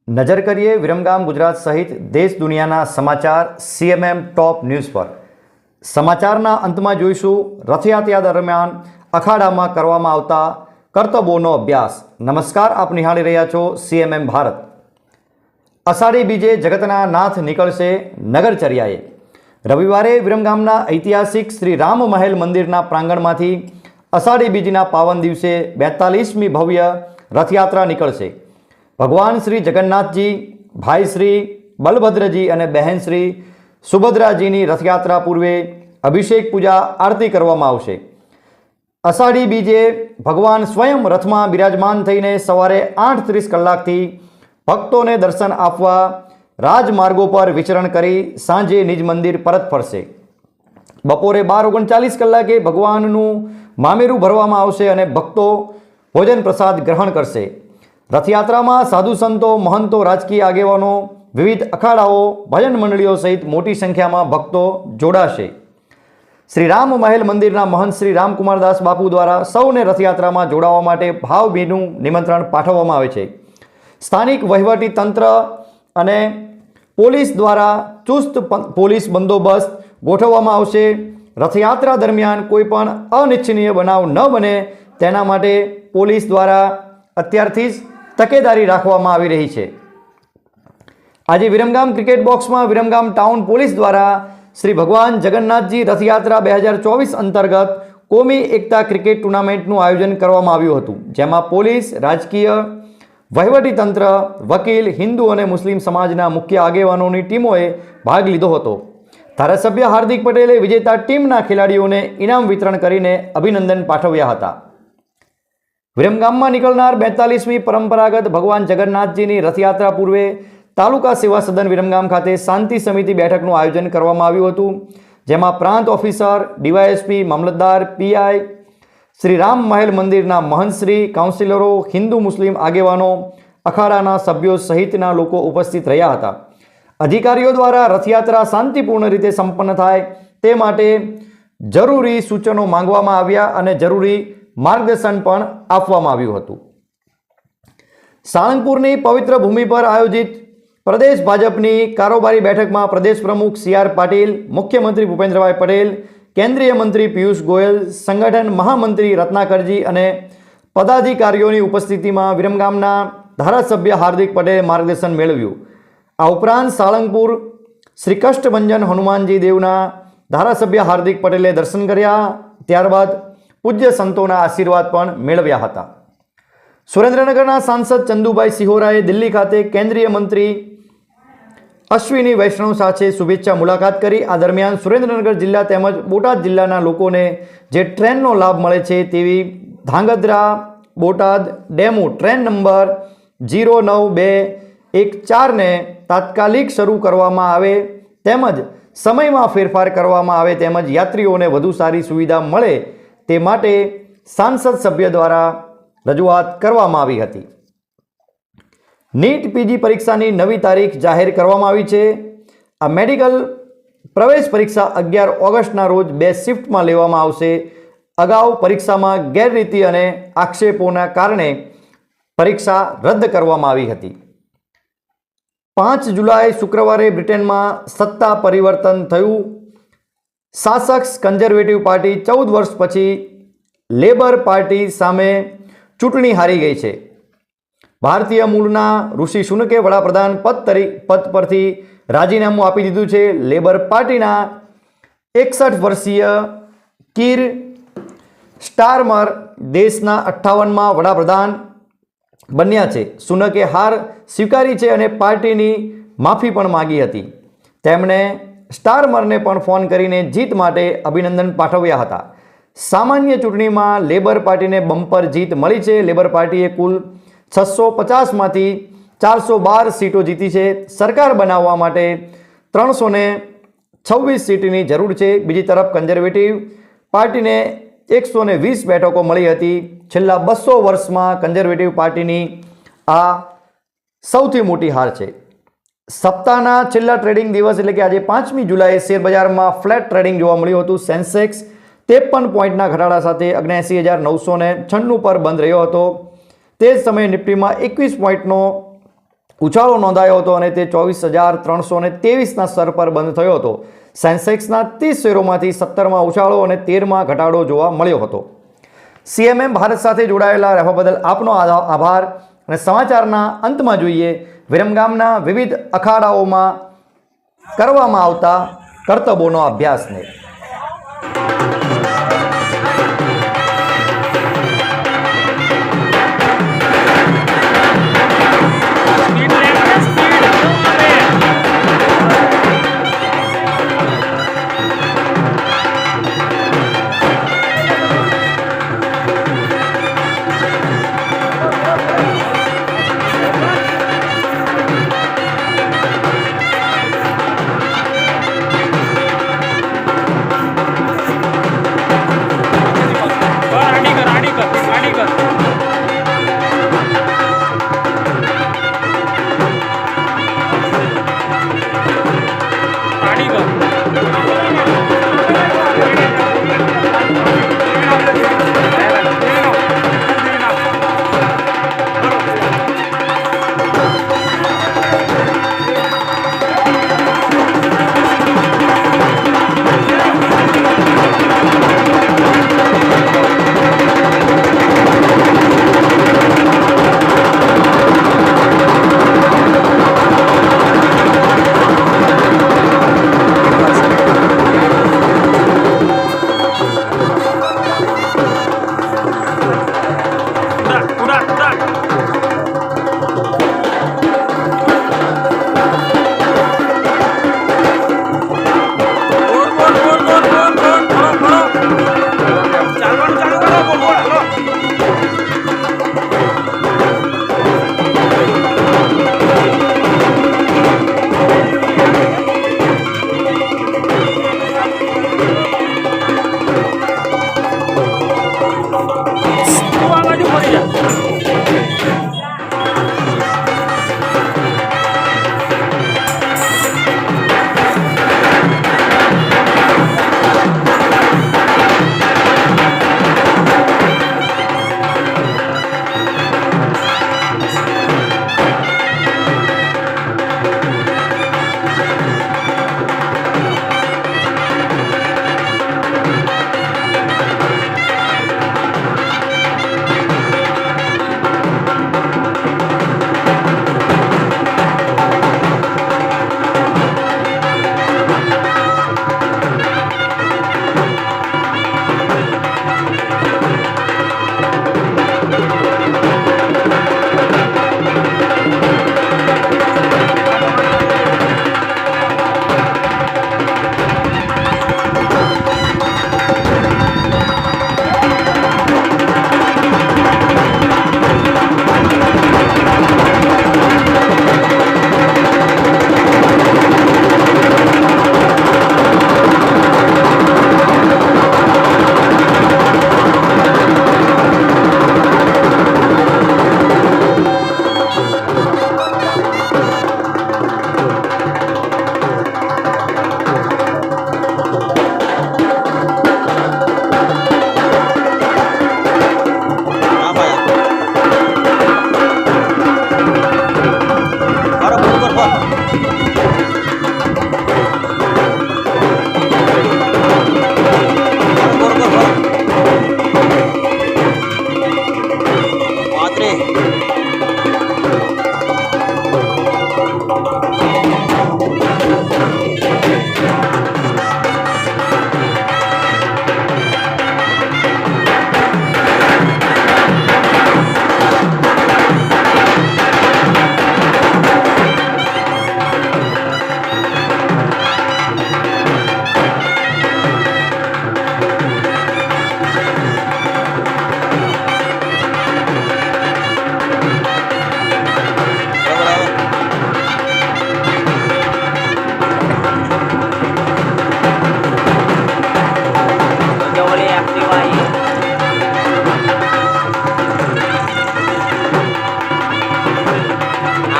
નજર કરીએ વિરમગામ ગુજરાત સહિત દેશ દુનિયાના સમાચાર સીએમએમ ટોપ ન્યૂઝ પર। સમાચારના અંતમાં જોઈશું રથયાત્રા દરમિયાન અખાડામાં કરવામાં આવતા કરતબોનો અભ્યાસ। નમસ્કાર, આપ નિહાળી રહ્યા છો સીએમએમ ભારત। અષાઢી બીજે જગતના નાથ નીકળશે નગરચર્યાએ। રવિવારે વિરમગામના ઐતિહાસિક શ્રી રામ મહેલ મંદિરના પ્રાંગણમાંથી અષાઢી બીજના પાવન દિવસે 42મી ભવ્ય રથયાત્રા નીકળશે। ભગવાન શ્રી જગન્નાથજી, ભાઈ શ્રી બલભદ્રજી અને બહેન શ્રી સુભદ્રાજીની રથયાત્રા પૂર્વે અભિષેક પૂજા આરતી કરવામાં આવશે। અષાઢી બીજે ભગવાન સ્વયં રથમાં બિરાજમાન થઈને સવારે 8:30 કલાકથી ભક્તોને દર્શન આપવા રાજમાર્ગો પર વિચરણ કરી સાંજે નિજ મંદિર પરત ફરશે। બપોરે 12:39 કલાકે ભગવાનનું મામેરું ભરવામાં આવશે અને ભક્તો ભોજન પ્રસાદ ગ્રહણ કરશે। રથયાત્રામાં સાધુ સંતો, મહંતો, રાજકીય આગેવાનો, વિવિધ અખાડાઓ, ભજન મંડળીઓ સહિત મોટી સંખ્યામાં ભક્તો જોડાશે। શ્રી રામ મહેલ મંદિરના મહંત શ્રી રામકુમારદાસ બાપુ દ્વારા સૌને રથયાત્રામાં જોડાવા માટે ભાવભીનું નિમંત્રણ પાઠવવામાં આવે છે। સ્થાનિક વહીવટી તંત્ર અને પોલીસ દ્વારા ચુસ્ત પોલીસ બંદોબસ્ત ગોઠવવામાં આવશે। રથયાત્રા દરમિયાન કોઈ પણ અનિચ્છનીય બનાવ ન બને તેના માટે પોલીસ દ્વારા અત્યારથી જ તકેદારી રાખવામાં આવી રહી છે। આજે વિરમગામ ક્રિકેટ બોક્સમાં વિરમગામ ટાઉન પોલીસ દ્વારા શ્રી ભગવાન જગન્નાથજી રથયાત્રા 2024 અંતર્ગત કોમી એકતા ક્રિકેટ ટુર્નામેન્ટનું આયોજન કરવામાં આવ્યું હતું, જેમાં પોલીસ, રાજકીય વહીવટીતંત્ર, વકીલ, હિન્દુ અને મુસ્લિમ સમાજના મુખ્ય આગેવાનોની ટીમોએ ભાગ લીધો હતો। ધારાસભ્ય હાર્દિક પટેલે વિજેતા ટીમના ખેલાડીઓને ઇનામ વિતરણ કરીને અભિનંદન પાઠવ્યા હતા। વિરમગામમાં નીકળનાર 42મી પરંપરાગત ભગવાન જગન્નાથજીની રથયાત્રા પૂર્વે તાલુકા સેવા સદન વિરમગામ ખાતે શાંતિ સમિતિ બેઠકનું આયોજન કરવામાં આવ્યું હતું, જેમાં પ્રાંત ઓફિસર, ડીવાયએસપી, મામલતદાર, પીઆઈ, શ્રી રામ મહેલ મંદિરના મહંતશ્રી, કાઉન્સિલરો, હિન્દુ મુસ્લિમ આગેવાનો, અખાડાના સભ્યો સહિતના લોકો ઉપસ્થિત રહ્યા હતા। અધિકારીઓ દ્વારા રથયાત્રા શાંતિપૂર્ણ રીતે સંપન્ન થાય તે માટે જરૂરી સૂચનો માંગવામાં આવ્યા અને જરૂરી માર્ગદર્શન પણ આપવામાં આવ્યું હતું। સાળંગપુરની પવિત્ર ભૂમિ પર આયોજિત પ્રદેશ ભાજપની કારોબારી બેઠકમાં પ્રદેશ પ્રમુખ સી.આર. પાટીલ, મુખ્યમંત્રી ભૂપેન્દ્રભાઈ પટેલ, કેન્દ્રીય મંત્રી પિયુષ ગોયલ, સંગઠન મહામંત્રી રત્નાકરજી અને પદાધિકારીઓની ઉપસ્થિતિમાં વિરમગામના ધારાસભ્ય હાર્દિક પટેલે માર્ગદર્શન મેળવ્યું। આ ઉપરાંત સાળંગપુર શ્રી કષ્ટભંજન હનુમાનજી દેવના ધારાસભ્ય હાર્દિક પટેલે દર્શન કર્યા, ત્યારબાદ પૂજ્ય સંતોના આશીર્વાદ પણ મેળવ્યા હતા। સુરેન્દ્રનગરના સાંસદ ચંદુભાઈ સિહોરાએ દિલ્હી ખાતે કેન્દ્રીય મંત્રી અશ્વિની વૈષ્ણવ સાથે શુભેચ્છા મુલાકાત કરી। આ દરમિયાન સુરેન્દ્રનગર જિલ્લા તેમજ બોટાદ જિલ્લાના લોકોને જે ટ્રેનનો લાભ મળે છે તેવી Dhrangadhra Botad DEMU train number 09214ને તાત્કાલિક શરૂ કરવામાં આવે તેમજ સમયમાં ફેરફાર કરવામાં આવે તેમજ યાત્રીઓને વધુ સારી સુવિધા મળે તે માટે સાંસદ સભ્ય દ્વારા રજૂઆત કરવામાં આવી હતી। નીટ પીજી પરીક્ષાની નવી તારીખ જાહેર કરવામાં આવી છે। આ મેડિકલ પ્રવેશ પરીક્ષા 11 ઓગસ્ટના રોજ 2 શિફ્ટમાં લેવામાં આવશે। અગાઉ પરીક્ષામાં ગેરરીતિ અને આક્ષેપોના કારણે પરીક્ષા રદ કરવામાં આવી હતી। 5 જુલાઈ શુક્રવારે બ્રિટનમાં સત્તા પરિવર્તન થયું। શાસક કન્ઝર્વેટિવ પાર્ટી 14 વર્ષ પછી લેબર પાર્ટી સામે ચૂંટણી હારી ગઈ છે। ભારતીય મૂળના ઋષિ સુનકે વડાપ્રધાન પદ પરથી રાજીનામું આપી દીધું છે। લેબર પાર્ટીના 61 વર્ષીય કીર સ્ટારમર દેશના 58માં વડાપ્રધાન બન્યા છે। સુનકે હાર સ્વીકારી છે અને પાર્ટીની માફી પણ માગી હતી। તેમણે સ્ટારમરને પણ ફોન કરીને જીત માટે અભિનંદન પાઠવ્યા હતા। સામાન્ય ચૂંટણીમાં લેબર પાર્ટીને બમ્પર જીત મળી છે। લેબર પાર્ટીએ કુલ 650માંથી 412 સીટો જીતી છે। સરકાર બનાવવા માટે 326 સીટની જરૂર છે। બીજી તરફ કન્ઝર્વેટિવ પાર્ટીને 120 બેઠકો મળી હતી। છેલ્લા 200 વર્ષમાં કન્ઝર્વેટિવ પાર્ટીની આ સૌથી મોટી હાર છે। સપ્તાહના છેલ્લા ટ્રેડિંગ દિવસ એટલે કે આજે 5મી જુલાઈએ શેર બજારમાં ફ્લેટ ટ્રેડિંગ જોવા મળ્યું હતું। સેન્સેક્સ 53 પોઈન્ટના ઘટાડા સાથે 79,996 પર બંધ રહ્યો હતો। તે જ સમયે નિફ્ટીમાં 21 પોઈન્ટનો ઉછાળો નોંધાયો હતો અને તે 24,323ના સ્તર પર બંધ થયો હતો. સેન્સેક્સના 30 શેરોમાંથી 17માં ઉછાળો અને 13માં ઘટાડો જોવા મળ્યો હતો. સીએમએમ ભારત સાથે જોડાયેલા રહેવા બદલ આપનો આભાર. અને સમાચારના અંતમાં જોઈએ વિરમગામના વિવિધ અખાડાઓમાં કરવામાં આવતા કરતબોનો અભ્યાસને.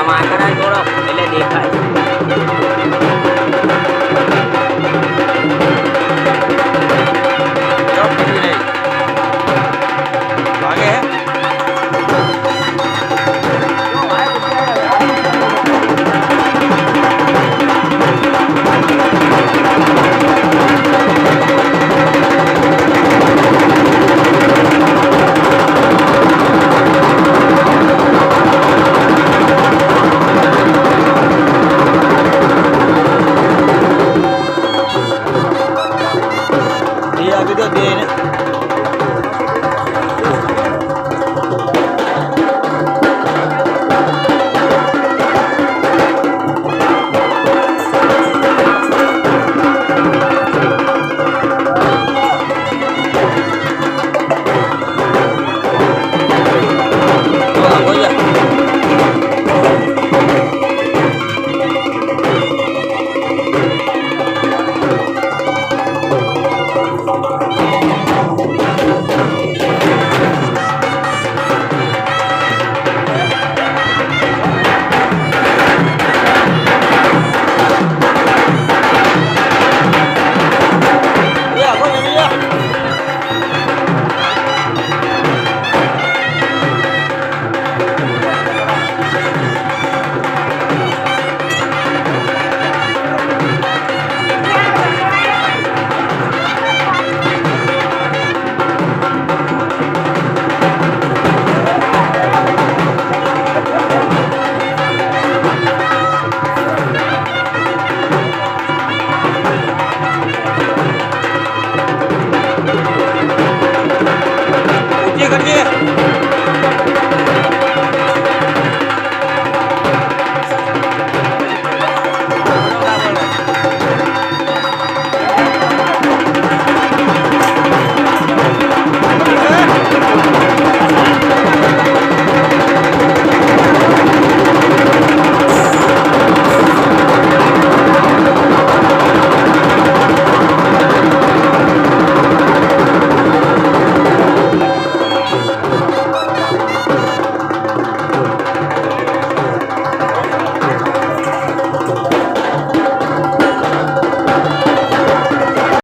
આમ આંકડા જોડો એટલે દેખાય.